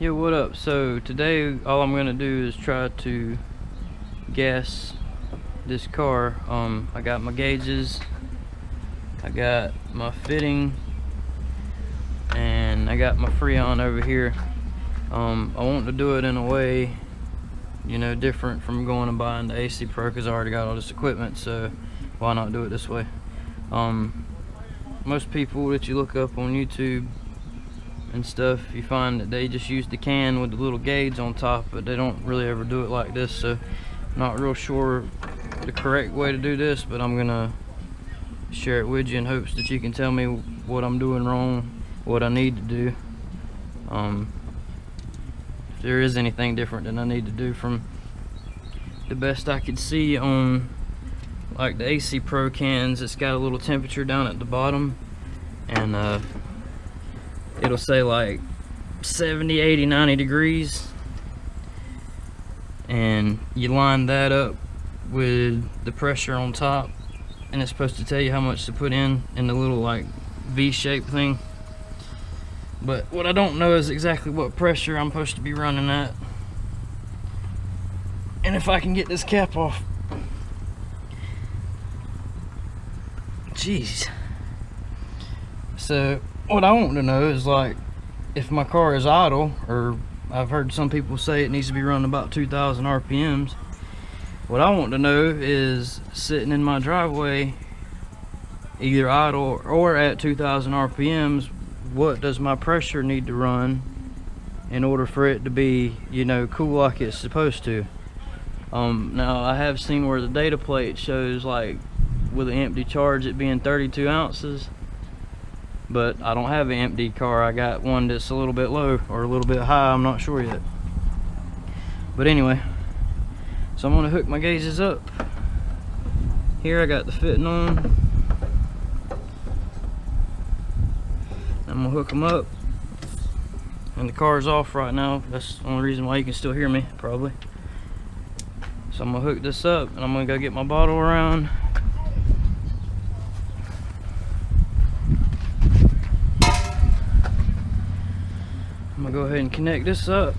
Yo, what up? So today all I'm gonna do is try to gas this car. I got my gauges, I got my fitting, and I got my Freon over here. I want to do it in a way, you know, different from going and buying the AC Pro, because I already got all this equipment, so why not do it this way? Most people that you look up on YouTube and stuff, you find that they just use the can with the little gauge on top, but they don't really ever do it like this. So not real sure the correct way to do this, but I'm gonna share it with you in hopes that you can tell me what I'm doing wrong, what I need to do, if there is anything different than I need to do from the best I could see on like the AC Pro cans. It's got a little temperature down at the bottom, and it'll say like 70, 80, 90 degrees, and you line that up with the pressure on top, and it's supposed to tell you how much to put in the little like V-shaped thing. But what I don't know is exactly what pressure I'm supposed to be running at, and if I can get this cap off. Jeez. So what I want to know is, like, if my car is idle, or I've heard some people say it needs to be running about 2,000 RPMs. What I want to know is, sitting in my driveway, either idle or at 2,000 RPMs, what does my pressure need to run in order for it to be, you know, cool like it's supposed to? Now I have seen where the data plate shows, like, with an empty charge it being 32 ounces. But I don't have an empty car. I got one that's a little bit low or a little bit high, I'm not sure yet. But anyway, so I'm gonna hook my gauges up. Here I got the fitting on. I'm gonna hook them up, and the car's off right now. That's the only reason why you can still hear me, probably. So I'm gonna hook this up, and I'm gonna go get my bottle around. I'm gonna go ahead and connect this up.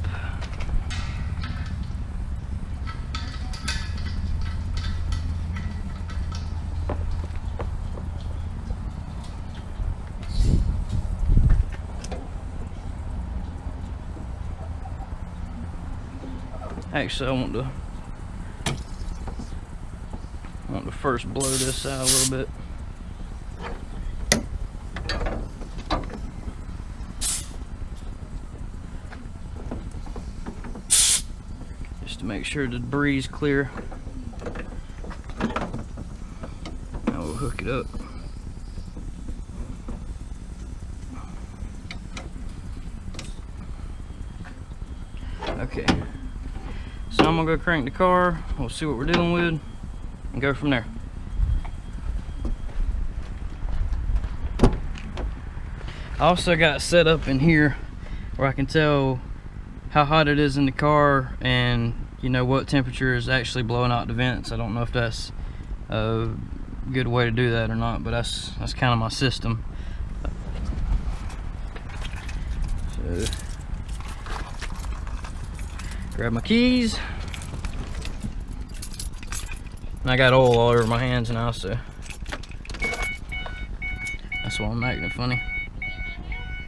Actually, I want to first blow this out a little bit. To make sure the debris is clear. Now we'll hook it up. Okay, so I'm gonna go crank the car. We'll see what we're dealing with and go from there. I also got set up in here where I can tell how hot it is in the car, and you know what temperature is actually blowing out the vents. I don't know if that's a good way to do that or not, but that's kind of my system. So grab my keys, and I got oil all over my hands now, so that's why I'm acting funny.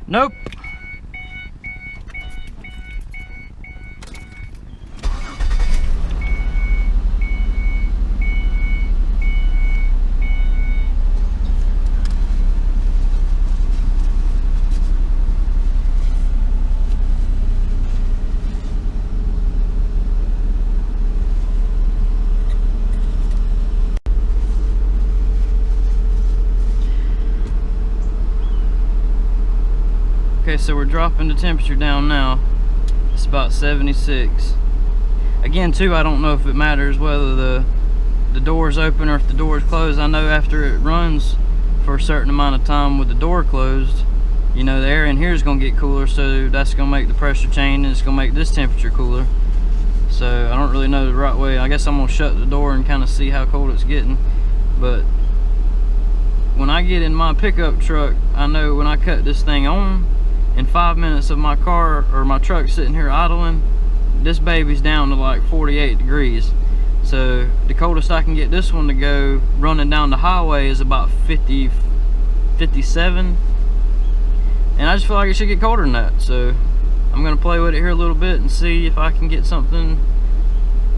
Nope. Okay, so we're dropping the temperature down now. It's about 76. Again, too, I don't know if it matters whether the door's open or if the door's closed. I know after it runs for a certain amount of time with the door closed, you know, the air in here is going to get cooler, so that's going to make the pressure change, and it's going to make this temperature cooler. So I don't really know the right way. I guess I'm going to shut the door and kind of see how cold it's getting. But when I get in my pickup truck, I know when I cut this thing on, in 5 minutes of my car or my truck sitting here idling, this baby's down to like 48 degrees. So the coldest I can get this one to go running down the highway is about 50, 57. And I just feel like it should get colder than that. So I'm gonna play with it here a little bit and see if I can get something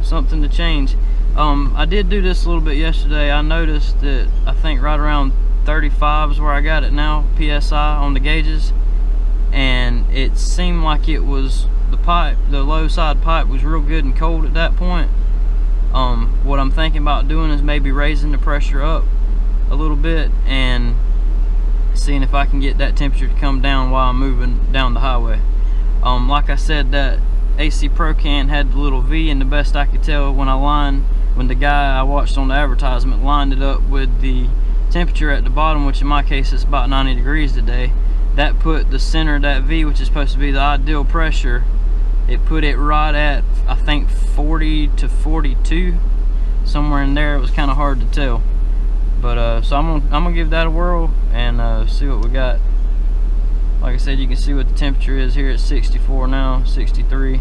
to change. I did do this a little bit yesterday. I noticed that I think right around 35 is where I got it now, PSI on the gauges, and it seemed like it was the low side pipe was real good and cold at that point. What I'm thinking about doing is maybe raising the pressure up a little bit and seeing if I can get that temperature to come down while I'm moving down the highway. Like I said, that AC Pro can had the little V, and the best I could tell when the guy I watched on the advertisement lined it up with the temperature at the bottom, which in my case is about 90 degrees today, that put the center of that V, which is supposed to be the ideal pressure, it put it right at, I think, 40 to 42, somewhere in there. It was kind of hard to tell, but so I'm gonna give that a whirl and see what we got. Like I said, you can see what the temperature is here at 64 now, 63,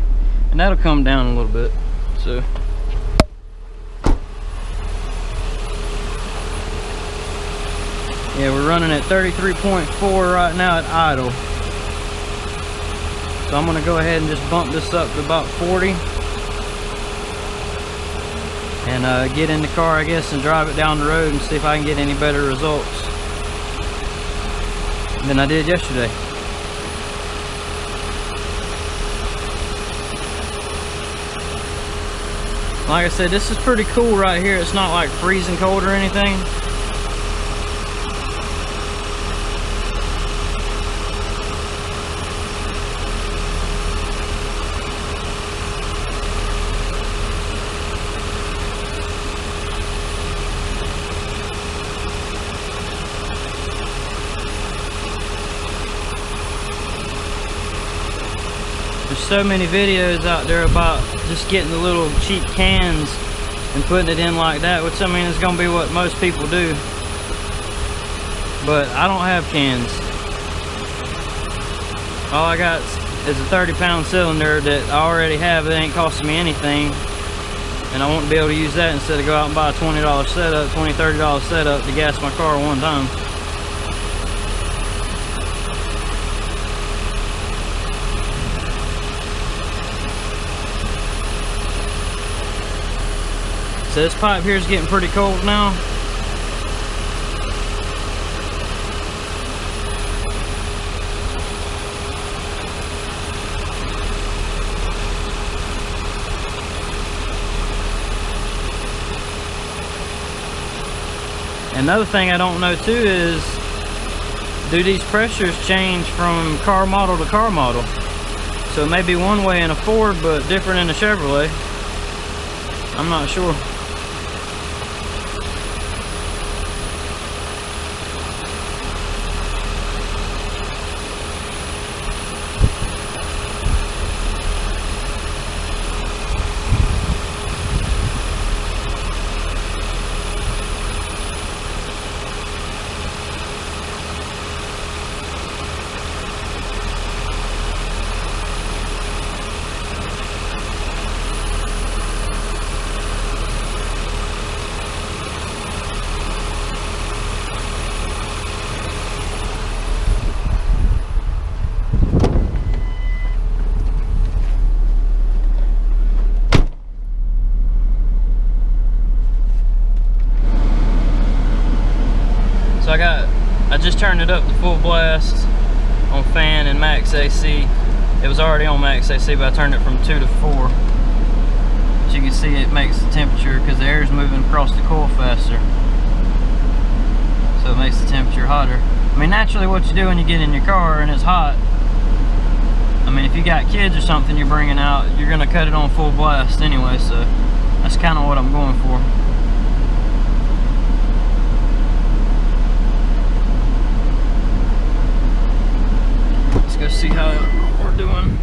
and that'll come down a little bit. So yeah, we're running at 33.4 right now at idle. So I'm gonna go ahead and just bump this up to about 40 and get in the car, I guess, and drive it down the road and see if I can get any better results than I did yesterday. Like I said, this is pretty cool right here. It's not like freezing cold or anything. There's so many videos out there about just getting the little cheap cans and putting it in like that, which I mean is going to be what most people do. But I don't have cans. All I got is a 30-pound cylinder that I already have. It ain't costing me anything. And I want to be able to use that instead of go out and buy a $20 setup, $20, $30 setup to gas my car one time. So this pipe here is getting pretty cold now. Another thing I don't know too is, do these pressures change from car model to car model? So it may be one way in a Ford, but different in a Chevrolet. I'm not sure. So I just turned it up to full blast on fan and max AC. It was already on max AC, but I turned it from 2 to 4. But you can see it makes the temperature, because the air is moving across the coil faster, so it makes the temperature hotter. I mean, naturally what you do when you get in your car and it's hot, I mean, if you got kids or something you're bringing out, you're gonna cut it on full blast anyway, so that's kind of what I'm going for. Go see how we're doing.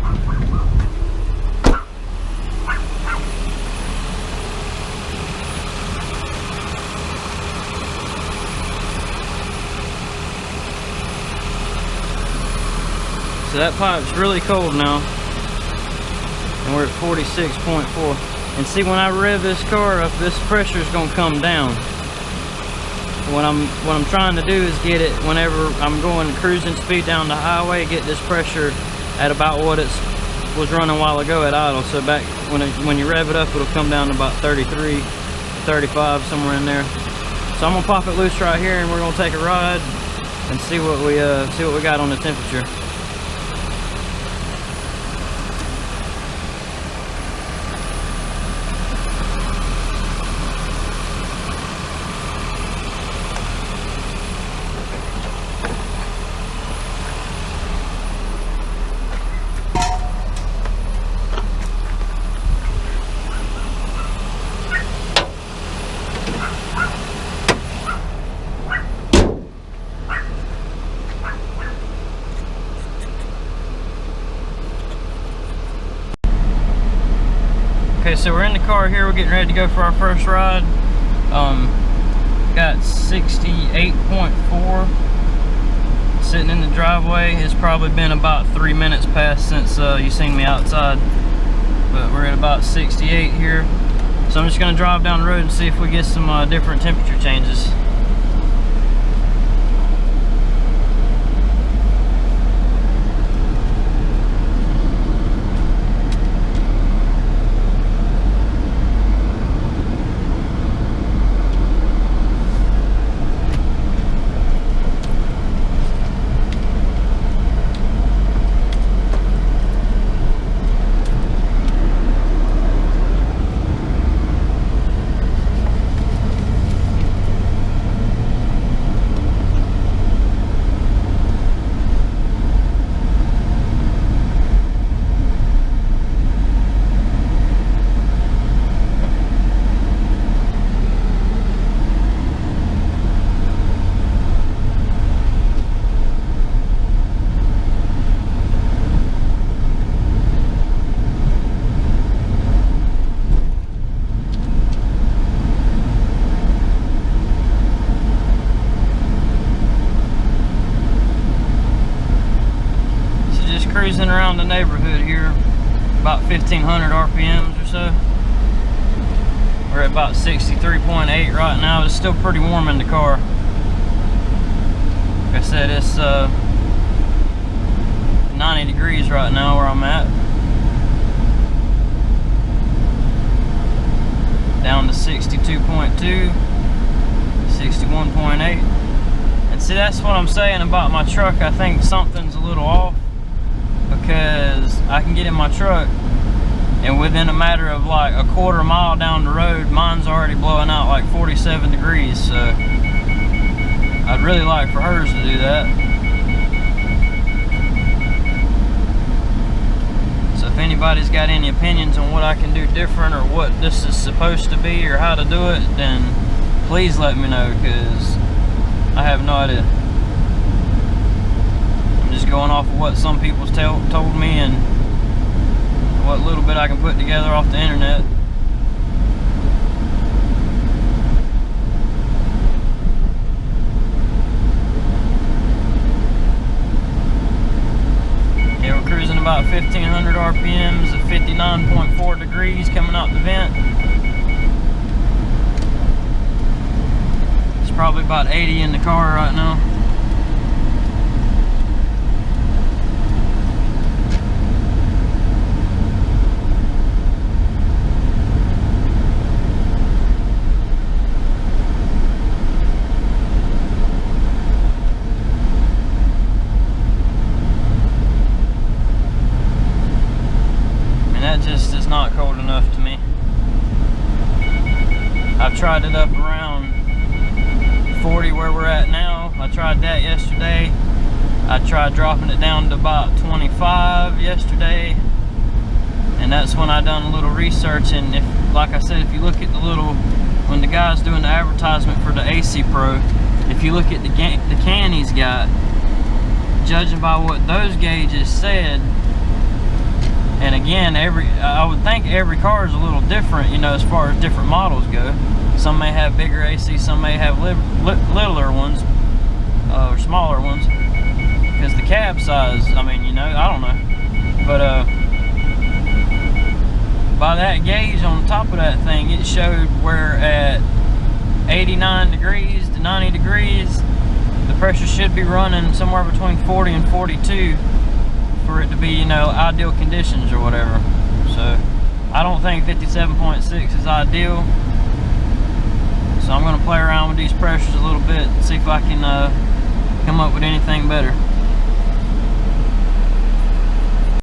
So that pipe's really cold now, and we're at 46.4. And see, when I rev this car up, this pressure is going to come down. What I'm trying to do is get it, whenever I'm going cruising speed down the highway, get this pressure at about what it was running a while ago at idle. So back when you rev it up, it'll come down to about 33, 35, somewhere in there. So I'm gonna pop it loose right here, and we're gonna take a ride and see what we got on the temperature. Okay, so we're in the car here. We're getting ready to go for our first ride. Got 68.4 sitting in the driveway. It's probably been about 3 minutes past since you seen me outside, but we're at about 68 here. So I'm just gonna drive down the road and see if we get some different temperature changes. Cruising around the neighborhood here, about 1500 RPMs or so. We're at about 63.8 right now. It's still pretty warm in the car. Like I said, it's 90 degrees right now where I'm at. Down to 62.2, 61.8. And see, that's what I'm saying about my truck. I think something's a little off, because I can get in my truck and within a matter of like a quarter mile down the road, mine's already blowing out like 47 degrees. So I'd really like for hers to do that. So if anybody's got any opinions on what I can do different, or what this is supposed to be, or how to do it, then please let me know, because I have no idea. Just going off of what some people's told me, and what little bit I can put together off the internet. Yeah, we're cruising about 1500 RPMs at 59.4 degrees coming out the vent. It's probably about 80 in the car right now. Just is not cold enough to me. I've tried it up around 40 where we're at now. I tried that yesterday. I tried dropping it down to about 25 yesterday, and that's when I done a little research. And if, like I said, if you look at the little, when the guy's doing the advertisement for the AC Pro, if you look at the can he's got, judging by what those gauges said, and again, I would think every car is a little different, you know, as far as different models go. Some may have bigger AC, some may have littler ones, or smaller ones, because the cab size. I mean, you know, I don't know. But by that gauge on the top of that thing, it showed where at 89 degrees to 90 degrees, the pressure should be running somewhere between 40 and 42 for it to be, you know, ideal conditions or whatever. So I don't think 57.6 is ideal. So I'm going to play around with these pressures a little bit and see if I can come up with anything better.